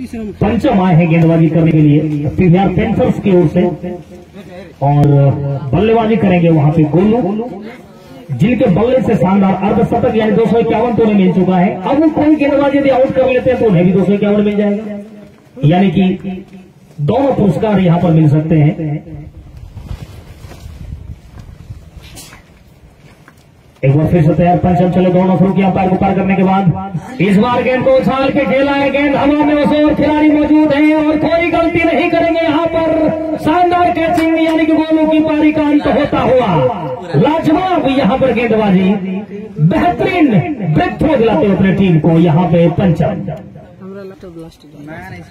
पंचम आए हैं गेंदबाजी करने के लिए पीवीआर पैंथर्स की ओर से और बल्लेबाजी करेंगे वहां पे गोलू, जिनके बल्ले से शानदार अर्धशतक यानी 251 तो उन्हें मिल चुका है। अब वो कोई गेंदबाजी यदि आउट कर लेते हैं तो उन्हें भी 251 मिल जाएगा, यानी कि दोनों पुरस्कार यहां पर मिल सकते हैं। एक बार फिर से तैयार, पंचम चले, दोनों थ्रो किया पैर को पार करने के बाद इस बार गेंद को उछाल के खेला है, गेंद हवा में उसे और खिलाड़ी मौजूद हैं और कोई गलती नहीं करेंगे यहाँ पर। शानदार कैचिंग यानी कि गोलू की पारी का अंत होता हुआ लाजवाब यहाँ पर गेंदबाजी, बेहतरीन ब्रेक थ्रो दिलाते हुए अपने टीम को यहाँ पे पंचम।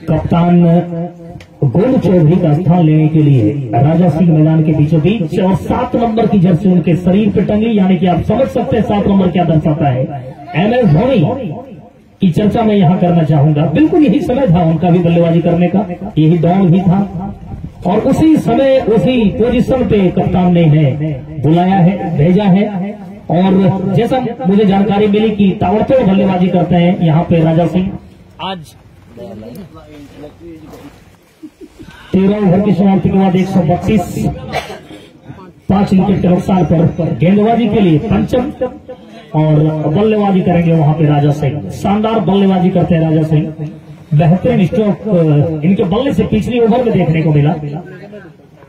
कप्तान गोलू चौधरी का स्थान लेने के लिए राजा सिंह मैदान के बीचों बीच और 7 नंबर की जर्सी उनके शरीर पे टंगी, यानी कि आप समझ सकते हैं 7 नंबर क्या दर्शाता है। MS धोनी की चर्चा मैं यहाँ करना चाहूंगा। बिल्कुल यही समय था उनका भी बल्लेबाजी करने का, यही दौर भी था और उसी समय उसी पोजीशन पे कप्तान ने है बुलाया है, भेजा है। और जैसा मुझे जानकारी मिली कि ताबड़तोड़ बल्लेबाजी करते हैं यहाँ पे राजा सिंह। आज 13 ओवर की समाप्ति के बाद 132 5 विकेट के नुकसान पर गेंदबाजी के लिए पंचम और बल्लेबाजी करेंगे वहां पे राजा सिंह। शानदार बल्लेबाजी करते हैं राजा सिंह, बेहतरीन स्ट्रोक इनके बल्ले से पिछली ओवर में देखने को मिला।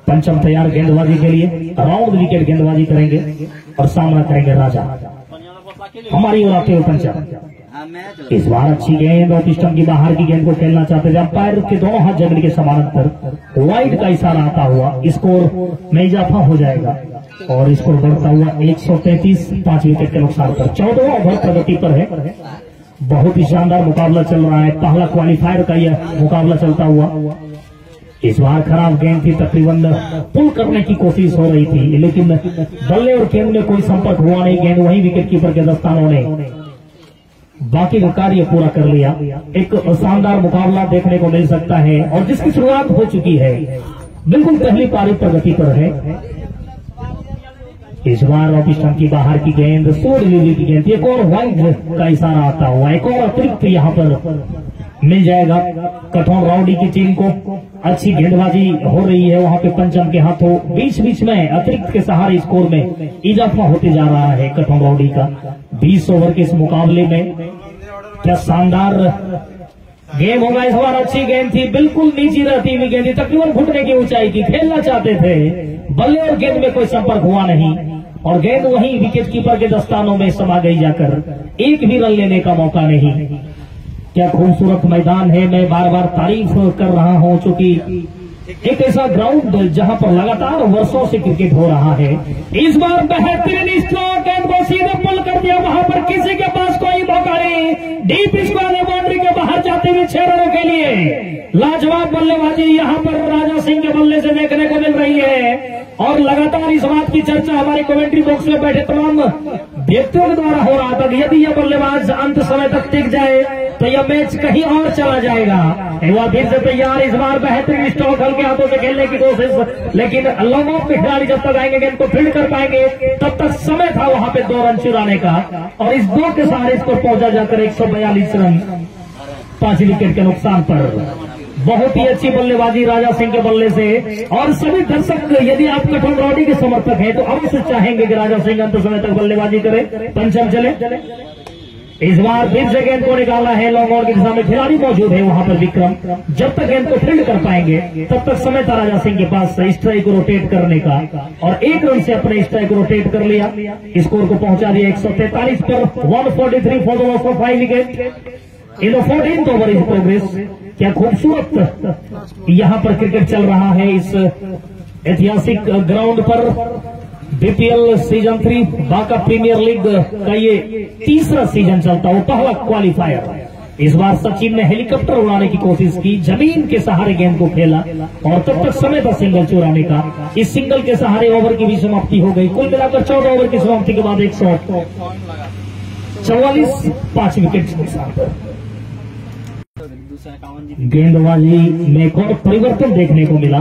पंचम तैयार गेंदबाजी के लिए, राउंड विकेट गेंदबाजी करेंगे और सामना करेंगे राजा। हमारी ओर आते हुए पंचम, इस बार अच्छी गेंद और पिस्टन की बाहर की गेंद को खेलना चाहते हैं। अंपायर के दोनों हाथ जमीन के समानांतर वाइड का इशारा आता हुआ स्कोर में इजाफा हो जाएगा और स्कोर बढ़ता हुआ 133 5 विकेट के नुकसान पर। 14वां ओवर प्रगति पर है, बहुत ही शानदार मुकाबला चल रहा है। पहला क्वालिफायर का यह मुकाबला चलता हुआ, इस बार खराब गेंद थी, तकरीबन पुल करने की कोशिश हो रही थी लेकिन बल्ले और गेंद में कोई संपर्क हुआ नहीं। गेंद वही विकेट कीपर के दस्तानों ने बाकी का कार्य पूरा कर लिया। एक शानदार मुकाबला देखने को मिल सकता है और जिसकी शुरुआत हो चुकी है, बिल्कुल पहली पारी प्रगति पर है। इस बार ऑफ स्टंप की बाहर की गेंद, स्लो डिलीवरी की गेंद, एक और वाइड का इशारा आता हुआ, एक और अतिरिक्त यहाँ पर मिल जाएगा कठौन राउडी की टीम को। अच्छी गेंदबाजी हो रही है वहां पे पंचम के हाथों, बीच बीच में अतिरिक्त के सहारे स्कोर में इजाफा होते जा रहा है कठौन राउडी का। 20 ओवर के इस मुकाबले में क्या शानदार गेम होगा इस बार। अच्छी गेंद थी, बिल्कुल नीची रहती हुई गेंद थी, तकरीबन घुटने की ऊंचाई की, खेलना चाहते थे, बल्ले और गेंद में कोई संपर्क हुआ नहीं और गेंद वहीं विकेट कीपर के दस्तानों में समा गई जाकर, एक भी रन लेने का मौका नहीं। क्या खूबसूरत मैदान है, मैं बार बार तारीफ कर रहा हूं, चूंकि एक ऐसा ग्राउंड जहां पर लगातार वर्षों से क्रिकेट हो रहा है। इस बार बेहतरीन स्ट्रोक, गेंद को सीधे पुल कर दिया, वहां पर किसी के पास कोई मौका नहीं। डीप स्क्वायर बाउंड्री के बाहर जाते हुए 6 रनों के लिए लाजवाब बल्लेबाजी यहां पर राजा सिंह के बल्ले से देखने को मिल रही है और लगातार इस बात की चर्चा हमारे कमेंट्री बॉक्स में बैठे तमाम व्यक्तियों के द्वारा हो रहा था कि यदि यह बल्लेबाज अंत समय तक टिक जाए तो यह मैच कहीं और चला जाएगा। एक बार फिर से तैयार, इस बार बेहतरीन स्ट्रोक, हल्के हाथों से खेलने की कोशिश, लेकिन लॉन्ग ऑफ के खिलाड़ी जब तक आएंगे गेंद को फील्ड कर पाएंगे तब तक समय था वहां पे 2 रन चुराने का और इस 2 के सहारे इसको पहुंचा जाकर 142 रन 5 विकेट के नुकसान पर। बहुत ही अच्छी बल्लेबाजी राजा सिंह के बल्ले से और सभी दर्शक यदि आप कठौन राउडी के समर्थक हैं तो अवश्य चाहेंगे कि राजा सिंह अंत समय तक बल्लेबाजी करे। पंचम चले, इस बार फिर से गेंद को निकाला है, लॉन्ग ऑन की दिशा में खिलाड़ी मौजूद है वहां पर विक्रम, जब तक गेंद को फील्ड कर पाएंगे तब तक समय था राजा सिंह के पास स्ट्राइक को रोटेट करने का और 1 रन से अपने स्ट्राइक को रोटेट कर लिया, स्कोर को पहुंचा दिया 143 पर। 143 for the loss of 5 wicket in the 14th over is progress. क्या खूबसूरत यहां पर क्रिकेट चल रहा है इस ऐतिहासिक ग्राउंड पर। BPL season 3 Banka premier league का ये 3रा सीजन चलता हुआ पहला क्वालिफायर। इस बार सचिन ने हेलीकॉप्टर उड़ाने की कोशिश की, जमीन के सहारे गेंद को खेला और तब तक समय था सिंगल चुराने का। इस सिंगल के सहारे ओवर की भी समाप्ति हो गई। कुल मिलाकर 14 ओवर की समाप्ति के बाद 144 5 विकेट नुकसान पर। गेंदबाजी में एक और परिवर्तन देखने को मिला।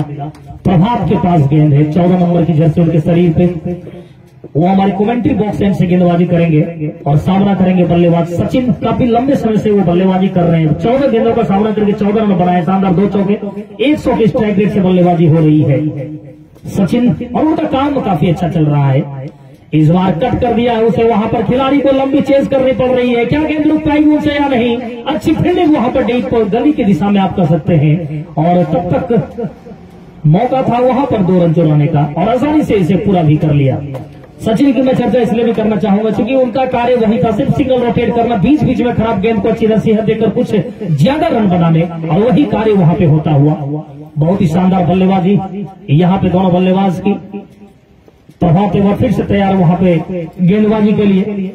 प्रभात के पास गेंद है, 14 नंबर की जर्सी उनके शरीर पे, वो हमारे कमेंट्री बॉक्स एंड से गेंदबाजी करेंगे और सामना करेंगे बल्लेबाज सचिन। काफी लंबे समय से वो बल्लेबाजी कर रहे हैं। 14 गेंदों का सामना करके 14 रन बनाए, शानदार 2 चौके, 100 के स्ट्राइक रेट से बल्लेबाजी हो रही है सचिन, और उनका काम काफी अच्छा चल रहा है। इस बार कट कर दिया है उसे, वहां पर खिलाड़ी को लंबी चेज करनी पड़ रही है। क्या गेंद रुक पाएगी उनसे या नहीं? अच्छी फील्डिंग वहां पर डीप गली की दिशा में आप कर सकते हैं, और तब तक मौका था वहां पर 2 रन चुराने का और आसानी से इसे पूरा भी कर लिया। सचिन की मैं चर्चा इसलिए भी करना चाहूंगा क्योंकि उनका कार्य वही था, सिर्फ सिंगल रोटेट करना, बीच बीच में खराब गेंद को अच्छी नसीहत देकर कुछ ज्यादा रन बनाने, और वही कार्य वहां पे होता हुआ। बहुत ही शानदार बल्लेबाजी यहाँ पे दोनों बल्लेबाज की। प्रभात एक बार फिर से तैयार वहां पे गेंदबाजी के लिए।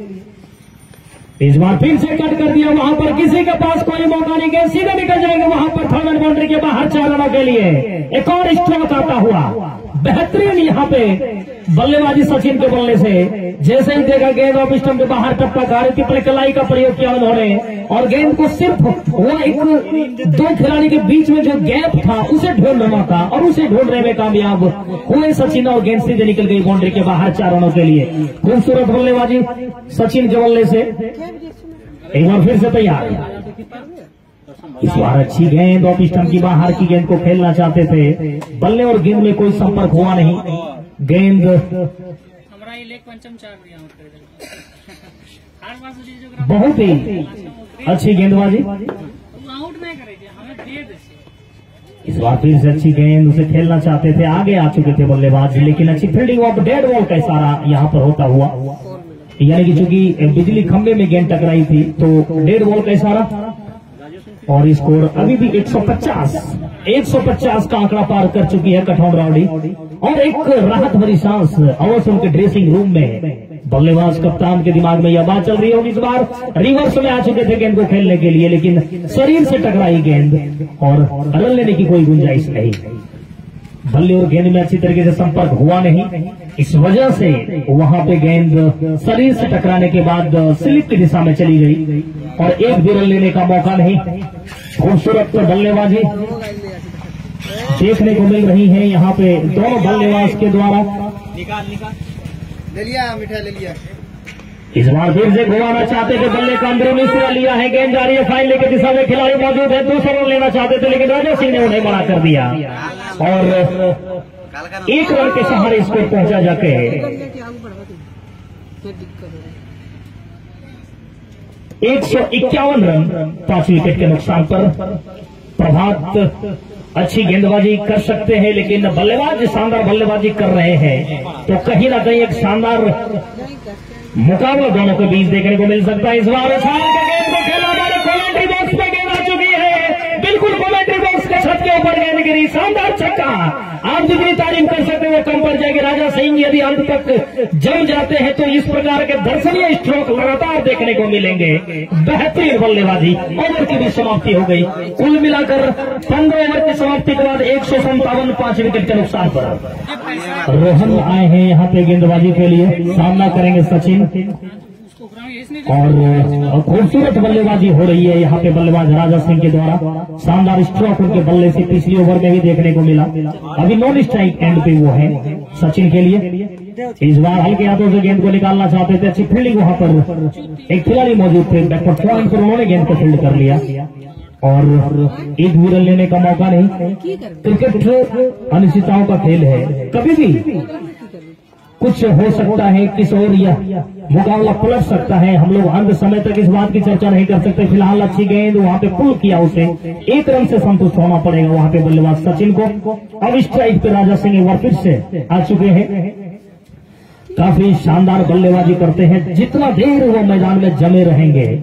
इस बार फिर से कट कर दिया, वहां पर किसी के पास कोई मौका नहीं, गेंद सीधे निकल जाएगा वहां पर थर्ड बाउंड्री के बाहर 4 रनों के लिए। एक और स्ट्रोक आता हुआ, बेहतरीन यहाँ पे बल्लेबाजी सचिन के बल्ले से। जैसे ही देखा गेंद ऑफ स्टंप के बाहर टप्पा खा रही थी, कलाई का प्रयोग किया उन्होंने और गेंद को सिर्फ वो एक 2 खिलाड़ी के बीच में जो गैप था उसे ढूंढना था, और उसे ढूंढने में कामयाब हुए सचिन, और गेंद सीधे निकल गई बाउंड्री के बाहर 4 रनों के लिए। खूबसूरत बल्लेबाजी सचिन के बल्ले से। एक बार फिर से तैयार, इस बार अच्छी गेंद ऑफ स्टंप की बाहर की गेंद को खेलना चाहते थे, बल्ले और गेंद में कोई संपर्क हुआ नहीं। गेंद बहुत ही अच्छी गेंदबाजी, इस बार फिर से अच्छी गेंद उसे खेलना चाहते थे, आगे आ चुके थे बल्लेबाज, लेकिन अच्छी फील्डिंग ऑफ डेड बॉल का इशारा यहाँ पर होता हुआ, यानी कि चूंकि बिजली खंभे में गेंद टकराई थी तो डेड बॉल का इशारा। और स्कोर अभी भी 150 का आंकड़ा पार कर चुकी है कठौन राउडी, और एक राहत भरी सांस अवश्य उनके ड्रेसिंग रूम में। बल्लेबाज कप्तान के दिमाग में यह बात चल रही है, इस बार रिवर्स में आ चुके थे गेंद को खेलने के लिए, लेकिन शरीर से टकराई गेंद और रन लेने की कोई गुंजाइश नहीं। बल्ले और गेंद में अच्छी तरीके से संपर्क हुआ नहीं, इस वजह से वहां पे गेंद शरीर से टकराने के बाद स्लिप की दिशा में चली गई और एक भी रन लेने का मौका नहीं। खूबसूरत बल्लेबाजी देखने को मिल रही है यहाँ पे दोनों बल्लेबाज के द्वारा। ले लिया मिठाई, ले लिया। इस बार फिर से घुमाना चाहते थे, बल्ले का अंदरूनी सिरा लिया है, गेंद जा रही है फाइनल की दिशा में, खिलाड़ी मौजूद है, 200 रन लेना चाहते थे, लेकिन राजा सिंह ने उन्हें मना कर दिया और 1 रन के सहारे स्कोर पहुंचा जाके 151 रन 5 विकेट के नुकसान पर। प्रभात अच्छी गेंदबाजी कर सकते हैं, लेकिन बल्लेबाज शानदार बल्लेबाजी कर रहे हैं, तो कहीं ना कहीं एक शानदार मुकाबला दोनों के बीच देखने को मिल सकता है। इस बार गेंद को खेला, हमारे कमेंट्री बॉक्स पे गेंद आ चुकी है, बिल्कुल कमेंट्री बॉक्स के छत के ऊपर गेंद गिरी, शानदार छक्का। आप जितनी तारीफ कर सकते हो कम पड़ जाएगी। राजा सिंह यदि अंत तक जम जाते हैं तो इस प्रकार के दर्शनीय स्ट्रोक लगातार देखने को मिलेंगे। बेहतरीन बल्लेबाजी, ओवर की भी समाप्ति हो गई। कुल मिलाकर 15 ओवर की समाप्ति के बाद 157 5 विकेट के नुकसान पर रोहन आए हैं यहाँ पे गेंदबाजी के लिए, सामना करेंगे सचिन, और खूबसूरत बल्लेबाजी हो रही है यहाँ पे बल्लेबाज राजा सिंह के द्वारा। शानदार स्ट्रोक उनके बल्ले से पिछली ओवर में भी देखने को मिला। अभी नॉन स्ट्राइक एंड पे वो है सचिन के लिए। इस बार हल्के हाथों से गेंद को निकालना चाहते थे, अच्छी फील्डिंग वहां पर एक खिलाड़ी मौजूद थे, बैकवर्ड पॉइंट पर उन्होंने गेंद को फील्ड कर लिया और एक भी रन लेने का मौका नहीं। क्रिकेट अनिश्चितताओं का खेल है, कभी भी कुछ हो सकता है, किस ओर यह मुकाबला पलट सकता है। हम लोग अंत समय तक इस बात की चर्चा नहीं कर सकते। फिलहाल अच्छी गेंद वहां पे पुल किया, उसे 1 रन से संतुष्ट होना पड़ेगा वहां पे बल्लेबाज सचिन को। अब स्ट्राइक पे राजा सिंह एक बार फिर से आ चुके हैं, काफी शानदार बल्लेबाजी करते हैं। जितना देर वो मैदान में जमे रहेंगे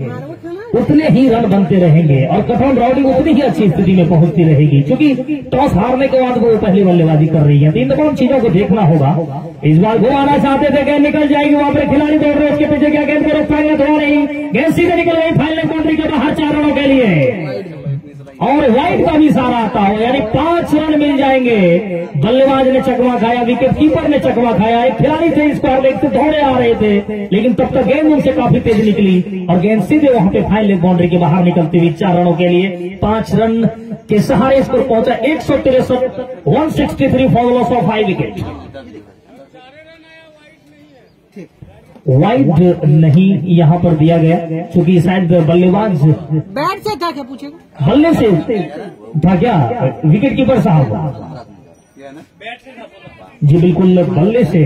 उतने ही रन बनते रहेंगे और कठौन राउडी उतनी ही अच्छी स्थिति में पहुंचती रहेगी, क्योंकि टॉस हारने के बाद वो पहली बल्लेबाजी कर रही है। तो इन तमाम चीजों को देखना होगा। इस बार घुमाना चाहते थे, गेंद निकल जाएगी, वहां पर खिलाड़ी दौड़ रहे, उसके पीछे क्या गेंद को रोक पाएंगे, थोड़ा नहीं, गेंद सीधे निकल गई फाइनल बाउंड्री के बाहर 4 रनों के लिए, और वाइड का भी इशारा आता हो, यानी 5 रन मिल जाएंगे। बल्लेबाज ने चकमा खाया, विकेट कीपर ने चकमा खाया, एक खिलाड़ी थे स्क्वायर लेग से दौड़े आ रहे थे, लेकिन तब तक गेंद उनसे काफी तेज निकली और गेंद सीधे वहां पे फाइनल बाउंड्री के बाहर निकलती हुई 4 रनों के लिए 5 रन के सहारे स्कोर पहुंचा 163 163 for loss of 5 wicket. Wide नहीं यहाँ पर दिया गया, क्योंकि शायद बल्लेबाज बैट से था क्या पूछेगा, बल्ले से था क्या विकेट कीपर साहब? जी बिल्कुल, बल्ले से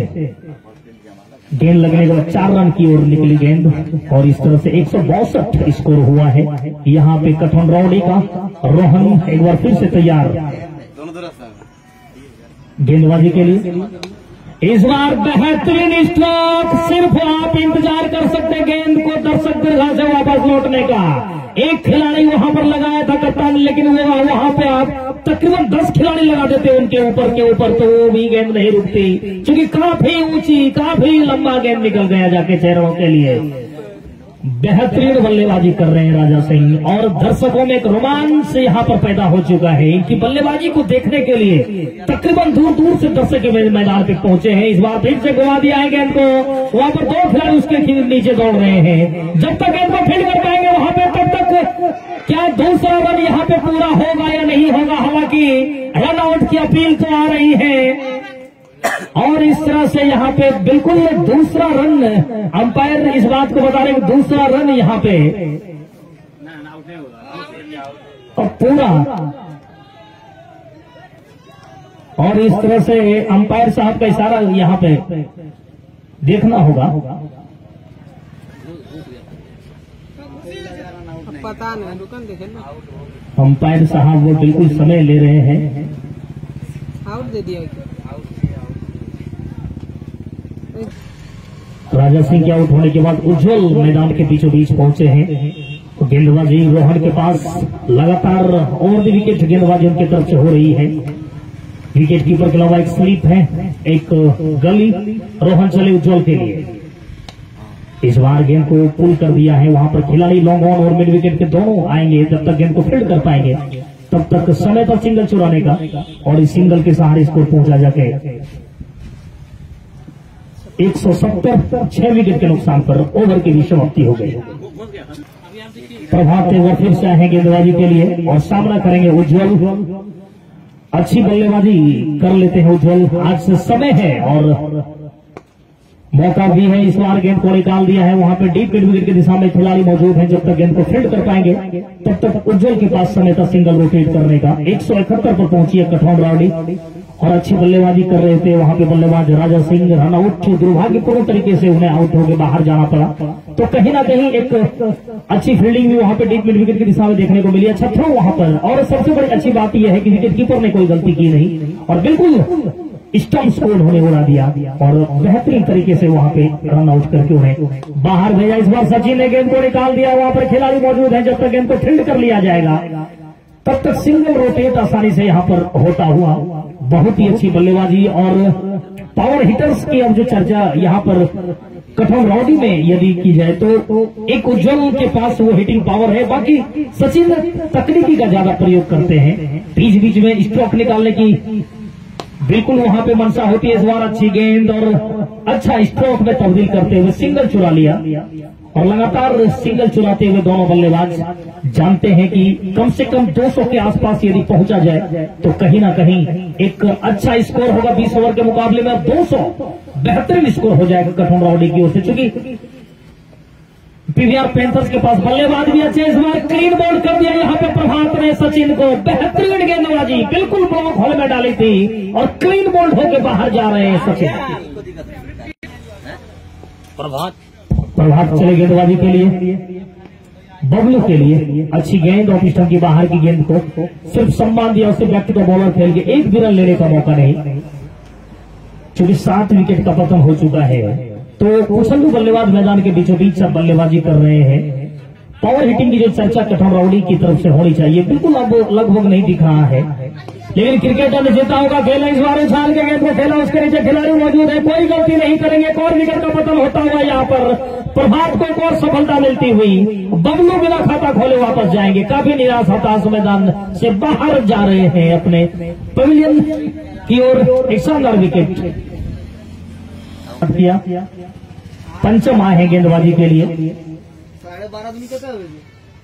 गेंद लगने के बाद 4 रन की ओर निकली गेंद और इस तरह से 162 स्कोर हुआ है। यहाँ पे कठौंडरौली का रोहन एक बार फिर से तैयार गेंदबाजी के लिए। इस बार बेहतरीन स्ट्रोक, सिर्फ आप इंतजार कर सकते गेंद को दर्शक दीर्घा से वापस लौटने का। एक खिलाड़ी वहां पर लगाया था कप्तान, लेकिन वो वहां पे आप तकरीबन 10 खिलाड़ी लगा देते उनके ऊपर के ऊपर, तो वो भी गेंद नहीं रुकती, क्योंकि काफी ऊंची काफी लंबा गेंद निकल गया जाके चेहरों के लिए। बेहतरीन बल्लेबाजी कर रहे हैं राजा सिंह और दर्शकों में एक रोमांच यहाँ पर पैदा हो चुका है। इनकी बल्लेबाजी को देखने के लिए तकरीबन दूर दूर से दर्शक मैदान पे पहुंचे हैं। इस बार फिर से घुमा दिया है गेंद को, वहां पर 2 खिलाड़ी उसके नीचे दौड़ रहे हैं। जब तक गेंद को फील्ड कर पाएंगे वहां पे, तब तक क्या दूसरा रन यहाँ पे पूरा होगा या नहीं होगा। हालांकि रन आउट की अपील तो आ रही है और इस तरह से यहाँ पे बिल्कुल दूसरा रन, अंपायर इस बात को बता रहे हैं कि दूसरा रन यहाँ पे और पूरा, और इस तरह से अंपायर साहब का इशारा यहाँ पे देखना होगा। पता नहीं, रुकन देखे ना, अंपायर साहब वो बिल्कुल समय ले रहे हैं। आउट दे दिया राजा सिंह के आउट होने के बाद उज्जवल मैदान के बीचों बीच पहुंचे हैं। तो गेंदबाजी रोहन के पास लगातार और भी विकेट गेंदबाजी उनकी तरफ से हो रही है। विकेट कीपर के अलावा एक स्लिप है, एक गली, रोहन चले उज्जवल के लिए। इस बार गेंद को पुल कर दिया है, वहां पर खिलाड़ी लॉन्ग ऑन और मिड विकेट के दोनों आएंगे। जब तक गेंद को फील्ड कर पाएंगे तब तक समय पर सिंगल चुराने का, और इस सिंगल के सहारे स्कोर पहुंचा जाके 170, 6 विकेट के नुकसान पर ओवर की भी समाप्ति हो गई। प्रभात तेवर फिर से आए गेंदबाजी के लिए और सामना करेंगे उज्जवल। अच्छी बल्लेबाजी कर लेते हैं उज्जवल, आज से समय है और मौका भी है। इस बार गेंद को निकाल दिया है, वहां पे डीप मिड विकेट की दिशा में खिलाड़ी मौजूद हैं। जब तक गेंद को फील्ड कर पाएंगे तब तक उज्जवल के पास समय था सिंगल रोटेट करने का। 171 पर पहुंची है कठौंडरौली और अच्छी बल्लेबाजी कर रहे थे वहां पे बल्लेबाज राजा सिंह। रन आउट दुर्भाग्यपूर्ण तरीके से उन्हें आउट होकर बाहर जाना पड़ा, तो कहीं ना कहीं एक अच्छी फील्डिंग भी वहां पे डीप मिड विकेट की दिशा में देखने को मिली। अच्छा थ्रो वहां पर, और सबसे बड़ी अच्छी बात यह है कि विकेट कीपर ने कोई गलती की नहीं और बिल्कुल स्टंप स्कोर होने उड़ा दिया और बेहतरीन तरीके से वहां पे रन आउट करके उन्हें बाहर भेजा। इस बार सचिन ने गेंद को निकाल दिया, वहां पर खिलाड़ी मौजूद है। जब तक गेंद को फील्ड कर लिया जाएगा तब तक सिंगल रोटेट आसानी से यहाँ पर होता हुआ। बहुत ही अच्छी बल्लेबाजी और पावर हिटर्स की अब जो चर्चा यहाँ पर कठौंडरौली में यदि की जाए तो एक उज्जवल के पास वो हिटिंग पावर है, बाकी सचिन तकनीकी का ज्यादा प्रयोग करते हैं। बीच बीच में स्ट्रोक निकालने की बिल्कुल वहां पे मंशा होती है। इस बार अच्छी गेंद और अच्छा स्ट्रोक में तब्दील करते हुए सिंगल चुरा लिया और लगातार सिंगल चुराते हुए दोनों बल्लेबाज जानते हैं कि कम से कम 200 के आसपास यदि पहुंचा जाए तो कहीं ना कहीं एक अच्छा स्कोर होगा। 20 ओवर के मुकाबले में 200 बेहतरीन स्कोर हो जाएगा कठौंडरौली की ओर से, क्योंकि पीवीआर पैंथर्स के पास बल्लेबाज भी अच्छे। इस बार क्लीन बॉल कर दिया यहाँ पे प्रभात ने सचिन को। बेहतरीन गेंदबाजी बिल्कुल ब्लॉक होल में डाली थी और क्लीन बॉल होकर बाहर जा रहे हैं सचिन। प्रभात चले गेंदबाजी के लिए, बबलू के लिए अच्छी गेंद और पिस्टन की बाहर की गेंद को सिर्फ सम्मान दिया, उससे बैक टू द बॉलर खेल के एक भी रन लेने का मौका नहीं, क्योंकि 7 विकेट का पतन हो चुका है। तो कुशलू बल्लेबाज मैदान के बीचों बीच सब बल्लेबाजी कर रहे हैं। पावर हिटिंग की जो चर्चा कठौंडरौली की तरफ से होनी चाहिए बिल्कुल अब लगभग नहीं दिख रहा है, लेकिन क्रिकेटर ने जीता होगा खेला। इस बार उछाल के गेंद को खेला, उसके नीचे खिलाड़ी मौजूद है, कोई गलती नहीं करेंगे। एक और विकेट का पतन होता हुआ यहाँ पर प्रभात को एक और सफलता मिलती हुई। बबलू बिना खाता खोले वापस जाएंगे, काफी निराश हताश मैदान से बाहर जा रहे हैं अपने पवेलियन की ओर। एक शानदार विकेट किया। पंचम आए हैं गेंदबाजी के लिए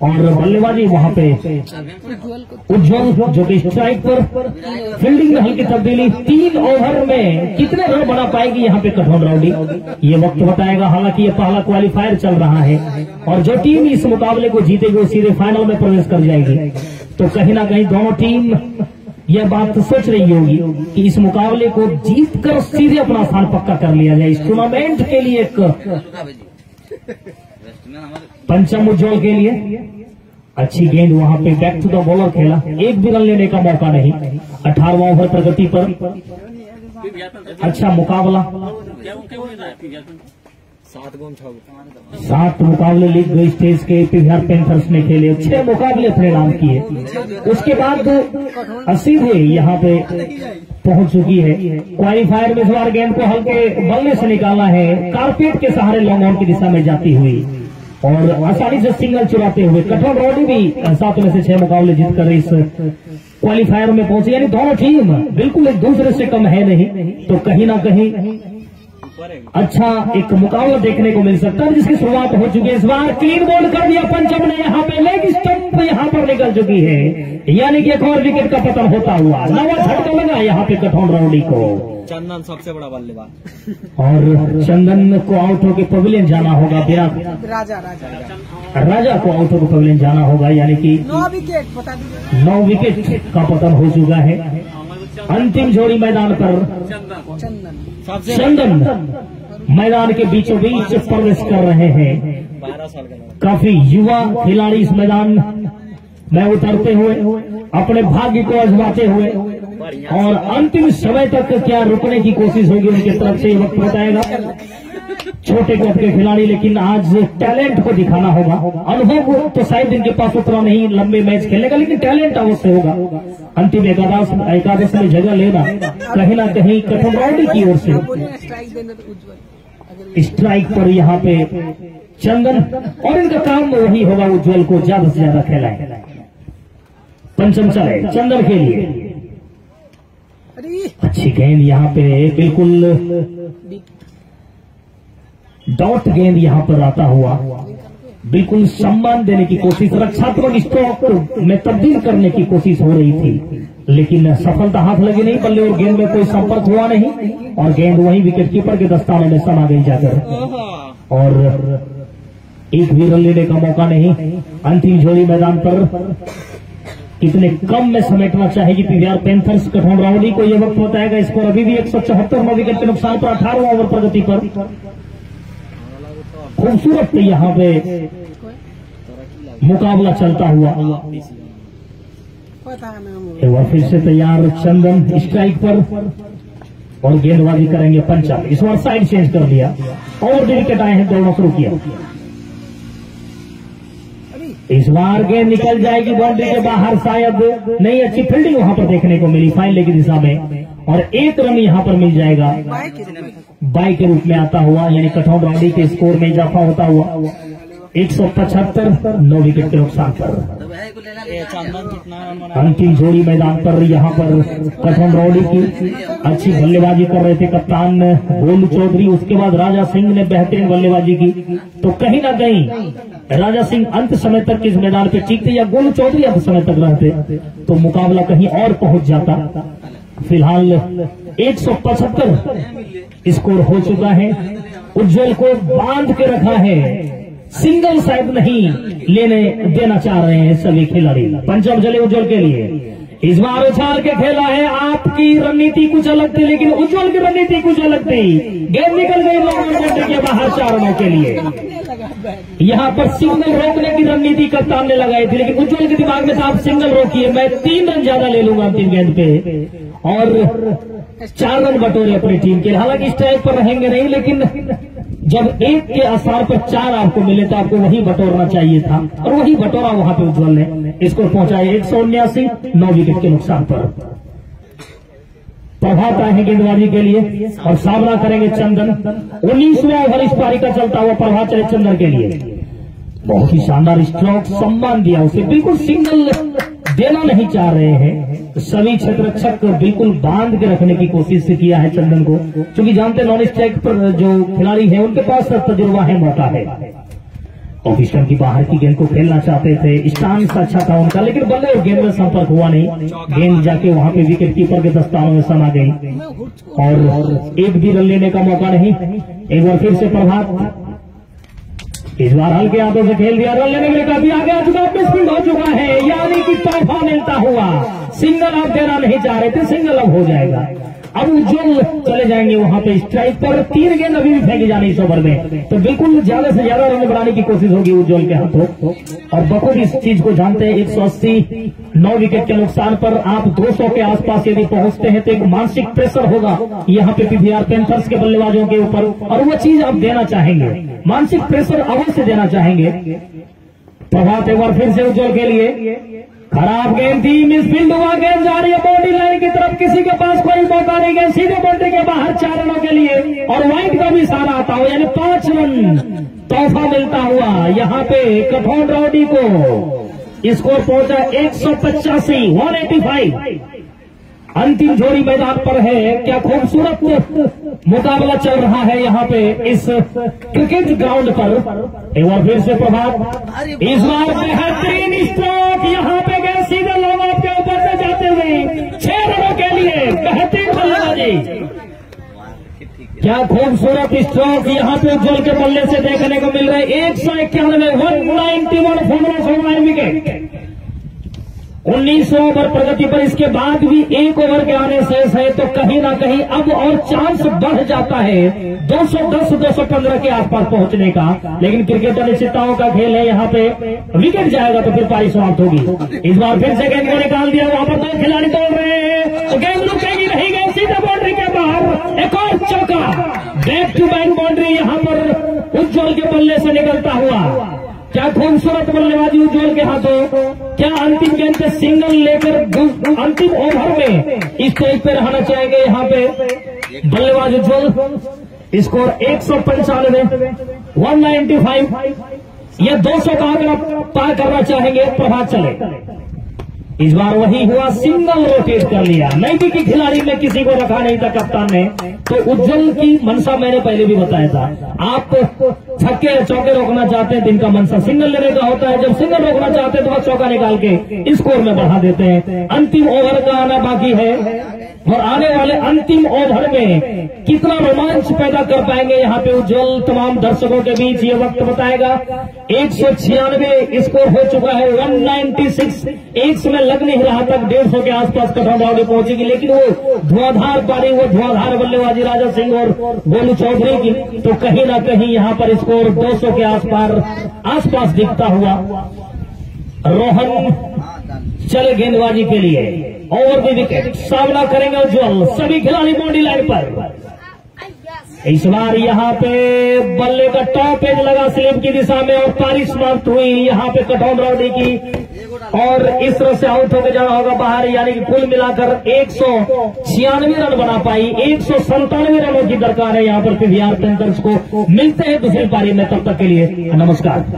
और बल्लेबाजी वहां पे उज्जवल जो कि स्ट्राइक पर, फील्डिंग में हल्की तब्दीली। 3 ओवर में कितने रन बना पाएगी यहाँ पे कठोर राउडी, ये वक्त बताएगा। हालांकि ये पहला क्वालिफायर चल रहा है और जो टीम इस मुकाबले को जीतेगी वो सीधे फाइनल में प्रवेश कर जाएगी। तो कहीं ना कहीं दोनों टीम यह बात सोच रही होगी कि इस मुकाबले को जीतकर सीधे अपना स्थान पक्का कर लिया जाए। इस टूर्नामेंट के लिए एक पंचम उज्जवल के लिए अच्छी गेंद वहां पे बैक टू द बॉलर खेला, एक भी रन लेने का मौका नहीं। 18वां ओवर प्रगति पर, अच्छा मुकाबला। 7 मुकाबले लीग स्टेज के पीवीआर पैंथर्स ने खेले, 6 मुकाबले अपने नाम किए। उसके बाद सीधे यहाँ पे पहुंच चुकी है। क्वालिफायर में इस बार गेंद को हल्के बल्ले से निकाला है, कारपेट के सहारे लॉन्ग ऑन की दिशा में जाती हुई और आसानी से सिंगल चुराते हुए कठोर राउडी भी 7 में से 6 मुकाबले जीतकर इस क्वालिफायर में पहुंची। यानी दोनों टीम बिल्कुल एक दूसरे से कम है नहीं, तो कहीं ना कहीं अच्छा एक मुकाबला देखने को मिल सकता है, जिसकी शुरुआत हो चुकी है। इस बार क्लीन बॉल कर दिया पंचम ने, यहाँ पे लेग स्टंप यहाँ पर निकल चुकी है, यानी कि एक और विकेट का पतन होता हुआ। नवा झटका लगा यहाँ पे कठोर राउडी को। चंदन सबसे बड़ा बल्लेबाज, और चंदन को आउट होकर पवेलियन जाना होगा। राजा को आउट होकर पवेलियन जाना होगा, यानी कि 9 विकेट बता दीजिए। 9 विकेट का पतन हो चुका है। अंतिम जोड़ी मैदान पर चंदन मैदान के बीचों बीच प्रवेश कर रहे हैं। 12 साल का, काफी युवा खिलाड़ी इस मैदान में उतरते हुए, अपने भाग्य को आजमाते हुए और अंतिम समय तक क्या रुकने की कोशिश होगी उनकी तरफ से, ये वक्त बताएगा। छोटे कद के खिलाड़ी, लेकिन आज टैलेंट को दिखाना होगा। अनुभव तो शायद इनके पास उतना नहीं लंबे मैच खेलने का, लेकिन टैलेंट अवश्य होगा। अंतिम एकादश में जगह लेना कहीं ना कहीं कठोर राउडी की ओर से। स्ट्राइक पर यहाँ पे चंदन, और इनका काम वही होगा उज्जवल को ज्यादा से ज्यादा खिलाए। पंचम चले चंदन के लिए, अच्छी गेंद यहाँ पे बिल्कुल डॉट गेंद यहाँ पर आता हुआ, बिल्कुल सम्मान देने की कोशिश, रक्षात्मक स्ट्रोक में तब्दील करने की कोशिश हो रही थी, लेकिन सफलता हाथ लगी नहीं। बल्ले और गेंद में कोई संपर्क हुआ नहीं और गेंद वहीं विकेटकीपर के दस्ताने में समा गई जाकर, और एक भी रन लेने का मौका नहीं। अंतिम जोड़ी मैदान पर कितने कम में समेटना चाहेगी पीवीआर पैंथर्स कठोर राउडी को, यह वक्त बताएगा। स्कोर अभी भी 174 विकेट के नुकसान पर 18वां ओवर प्रगति पर। खूबसूरत यहाँ पे मुकाबला चलता हुआ। एक बार फिर से तैयार चंदन स्ट्राइक पर और गेंदबाजी करेंगे पंचम। इस बार साइड चेंज कर दिया और भी विकेट आए हैं, दौड़ना शुरू किया। इस बार गेंद निकल जाएगी बाउंड्री के बाहर, शायद नहीं। अच्छी फील्डिंग वहां पर देखने को मिली फाइनल की दिशा में, और 1 रन यहाँ पर मिल जाएगा बाई के रूप में आता हुआ, यानी कठोर राउडी के स्कोर में इजाफा होता हुआ। 175 9 विकेट के नुकसान पर। अंतिम जोड़ी मैदान पर यहाँ पर कठोर राउडी की अच्छी बल्लेबाजी कर रहे थे कप्तान गोलू चौधरी, उसके बाद राजा सिंह ने बेहतरीन बल्लेबाजी की। तो कहीं ना कहीं राजा सिंह अंत समय तक इस मैदान पे टिकते या गोलू चौधरी अंत समय तक रहते तो मुकाबला कहीं और पहुंच जाता। फिलहाल 175 स्कोर हो चुका है। उज्जवल को बांध के रखा है, सिंगल शायद नहीं लेने देना चाह रहे हैं सभी खिलाड़ी। पंचम चले उज्जवल के लिए। इस बार उछाल के खेला है, आपकी रणनीति कुछ अलग थी लेकिन उज्जवल की रणनीति कुछ अलग थी। गेंद निकल गई लॉन्ग के बाहर 4 रनों के लिए। यहाँ पर सिंगल रोकने की रणनीति कप्तान ने लगाई थी, लेकिन उज्जवल के दिमाग में था आप सिंगल रोकिए, मैं 3 रन ज्यादा ले लूंगा अंतिम गेंद पे और 4 रन बटोरे अपनी टीम के। हालांकि स्ट्राइक पर रहेंगे नहीं, लेकिन जब 1 के आसार पर 4 आपको मिले तो आपको वही बटोरना चाहिए था, और वही बटोरा वहां पे उज्जवल ने। स्कोर पहुंचाया 179 9 विकेट के नुकसान पर। प्रभात आए हैं गेंदबाजी के लिए और सामना करेंगे चंदन। 19वां ओवर इस पारी का चलता हुआ प्रभात चले चंदन के लिए। बहुत ही शानदार स्ट्रोक, सम्मान दिया उसे, बिल्कुल सिंगल देना नहीं चाह रहे हैं। सभी क्षेत्ररक्षक बिल्कुल बांध के रखने की कोशिश किया है चंदन को, क्योंकि जानते नॉन स्ट्राइक पर जो खिलाड़ी है उनके पास तजुर्बा है, मौका है। ऑफ स्टंप की बाहर की गेंद को खेलना चाहते थे, स्टांस अच्छा था उनका, लेकिन बल्ले और गेंद में संपर्क हुआ नहीं। गेंद जाके वहां पे विकेट कीपर के दस्तानों में समा गई और एक भी रन लेने का मौका नहीं। एक बार फिर से प्रभात इस बार हल्के हाथों से खेल दिया, रन लेने के लिए काफी आगे आ चुका, मिसफील्ड हो चुका है, यानी कि तोहफा मिलता हुआ। सिंगल आप देना नहीं चाह रहे थे, सिंगल अब हो जाएगा। अब उज्जवल चले जाएंगे वहां पे स्ट्राइक पर। 3 गेंद अभी भी फेंकी जानी इस ओवर में, तो बिल्कुल ज्यादा से ज्यादा रन बनाने की कोशिश होगी उज्जवल के हाथों। और बखूबी इस चीज को जानते हैं, 180 9 विकेट के नुकसान पर आप 200 के आसपास यदि पहुंचते हैं तो एक मानसिक प्रेशर होगा यहाँ पे पीवीआर पैंथर्स के बल्लेबाजों के ऊपर, और वो चीज आप देना चाहेंगे, मानसिक प्रेशर अवश्य देना चाहेंगे। प्रभात एक बार फिर से उज्जवल के लिए, खराब गेंद थी, मिसफील्ड हुआ, गेंद जा रही है बाउंड्री लाइन की तरफ, किसी के पास कोई मौका नहीं, गेंद सीधे बाउंड्री के बाहर 4 रनों के लिए, और वाइड का भी सारा आता हुआ, यानी 5 रन तोहफा मिलता हुआ यहाँ पे कठोर राउडी को। स्कोर पहुंचा 185 185। अंतिम जोड़ी मैदान पर है, क्या खूबसूरत मुकाबला चल रहा है यहाँ पे इस क्रिकेट ग्राउंड पर। एक बार फिर से प्रभात, इस बार बेहतरीन स्ट्रोक, यहाँ पे गए सीधे लोग आपके ऊपर से जाते हुए 6 रनों के लिए, बेहतरीन बल्लेबाजी। क्या खूबसूरत स्ट्रोक यहाँ पे उज्जवल के बल्ले से देखने को मिल रहा है। 191 191 15 विकेट, 19 ओवर प्रगति पर। इसके बाद भी 1 ओवर के आने शेष है, तो कहीं ना कहीं अब और चांस बढ़ जाता है 210 215 के आसपास पहुंचने का। लेकिन क्रिकेट अनिश्चितताओं का खेल है, यहाँ पे विकेट जाएगा तो फिर पारी समाप्त होगी। इस बार फिर से गेंद को निकाल दिया, वहां पर 2 खिलाड़ी दौड़ रहे हैं, तो गेंद रुकेगी नहीं, गेंद सीधे बाउंड्री के बाहर, एक और चौका, बैक टू बैक बाउंड्री यहाँ पर उज्जवल के बल्ले से निकलता हुआ। क्या खूबसूरत बल्लेबाजी उज्जवल के हाथों। क्या अंतिम गेंद पे सिंगल लेकर अंतिम ओवर में स्टेज पे रहना चाहेंगे यहाँ पे बल्लेबाज उज्जवल। स्कोर 195 195, ये 200 का आंकड़ा पार करना चाहेंगे। प्रभात चले, इस बार वही हुआ, सिंगल रोटेट कर लिया। नई की खिलाड़ी में किसी को रखा नहीं था कप्तान ने, तो उज्जवल की मनसा मैंने पहले भी बताया था। आप छक्के चौके रोकना चाहते हैं तो इनका मनसा सिंगल लेने का होता है, जब सिंगल रोकना चाहते हैं तो बस चौका निकाल के स्कोर में बढ़ा देते हैं। अंतिम ओवर का आना बाकी है, और आने वाले अंतिम ओवर में कितना रोमांच पैदा कर पाएंगे यहाँ पे उज्जवल, तमाम दर्शकों के बीच ये वक्त बताएगा। 196 स्कोर हो चुका है, 196। एक समय लग नहीं रहा तक 150 के आसपास कठौती पहुंचेगी, लेकिन वो धुआंधार पारी, वो धुआंधार बल्लेबाजी राजा सिंह और गोलू चौधरी की, तो कहीं ना कहीं यहाँ पर स्कोर 200 के आसपास दिखता हुआ। रोहन चले गेंदबाजी के लिए, ओवर द विकेट, सामना करेंगे उज्जवल। सभी खिलाड़ी बाउंड्री लाइन पर। इस बार यहाँ पे बल्ले का टॉप एज लगा स्लिप की दिशा में, और पारी समाप्त हुई यहाँ पे कठौर राउडी की, और इस तरह से आउट होकर जाना होगा बाहर। यानी कि कुल मिलाकर 196 रन बना पाई, 197 रनों की दरकार है यहाँ पर पीवीआर पैंथर्स को। मिलते हैं दूसरी पारी में, तब तक के लिए नमस्कार।